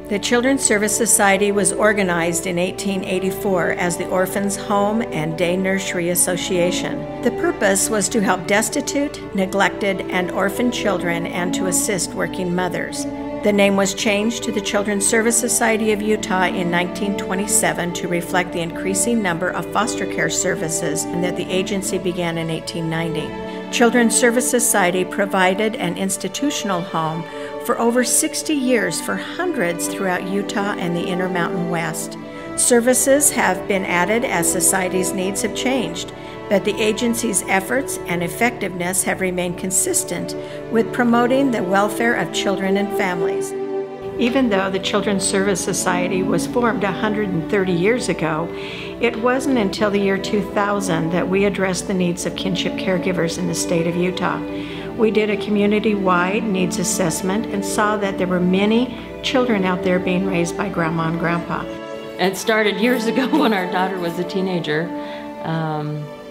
The Children's Service Society was organized in 1884 as the Orphans' Home and Day Nursery Association. The purpose was to help destitute, neglected, and orphaned children and to assist working mothers. The name was changed to the Children's Service Society of Utah in 1927 to reflect the increasing number of foster care services and that the agency began in 1890. Children's Service Society provided an institutional home for over 60 years for hundreds throughout Utah and the Intermountain West. Services have been added as society's needs have changed, but the agency's efforts and effectiveness have remained consistent with promoting the welfare of children and families. Even though the Children's Service Society was formed 130 years ago, it wasn't until the year 2000 that we addressed the needs of kinship caregivers in the state of Utah. We did a community-wide needs assessment and saw that there were many children out there being raised by Grandma and Grandpa. It started years ago when our daughter was a teenager.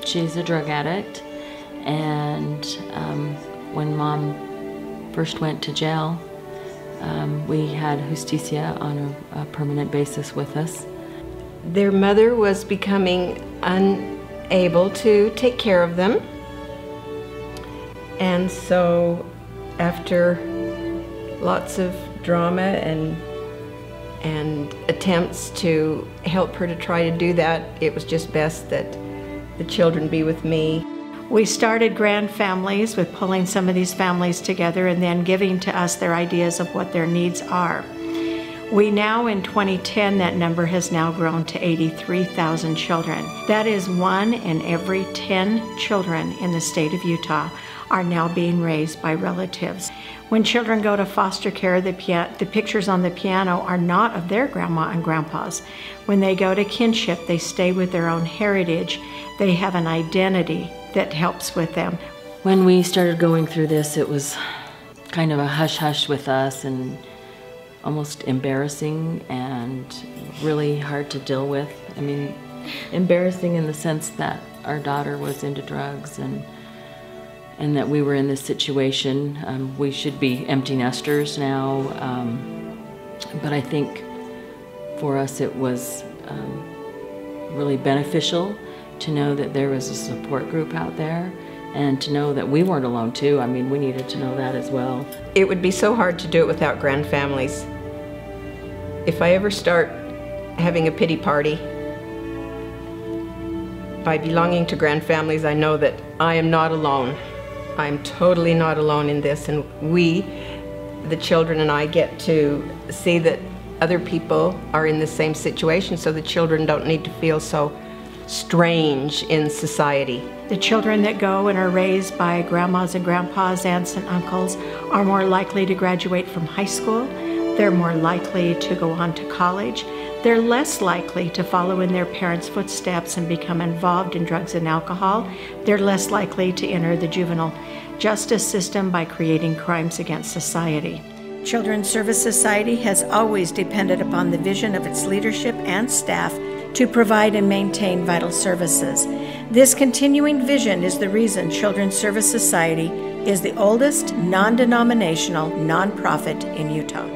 She's a drug addict, and when Mom first went to jail, we had Justicia on a permanent basis with us. Their mother was becoming unable to take care of them. And so after lots of drama and attempts to help her to try to do that, it was just best that the children be with me. We started GrandFamilies with pulling some of these families together and then giving to us their ideas of what their needs are. We now, in 2010, that number has now grown to 83,000 children. That is 1 in every 10 children in the state of Utah are now being raised by relatives. When children go to foster care, the pictures on the piano are not of their grandma and grandpas. When they go to kinship, they stay with their own heritage. They have an identity that helps with them. When we started going through this, it was kind of a hush-hush with us and almost embarrassing and really hard to deal with. I mean, embarrassing in the sense that our daughter was into drugs and that we were in this situation. We should be empty nesters now, but I think for us it was really beneficial to know that there was a support group out there and to know that we weren't alone too. I mean, we needed to know that as well. It would be so hard to do it without GrandFamilies. If I ever start having a pity party, by belonging to GrandFamilies, I know that I am not alone. I'm totally not alone in this, and we, the children and I, get to see that other people are in the same situation, so the children don't need to feel so strange in society. The children that go and are raised by grandmas and grandpas, aunts and uncles are more likely to graduate from high school. They're more likely to go on to college. They're less likely to follow in their parents' footsteps and become involved in drugs and alcohol. They're less likely to enter the juvenile justice system by creating crimes against society. Children's Service Society has always depended upon the vision of its leadership and staff to provide and maintain vital services. This continuing vision is the reason Children's Service Society is the oldest non-denominational nonprofit in Utah.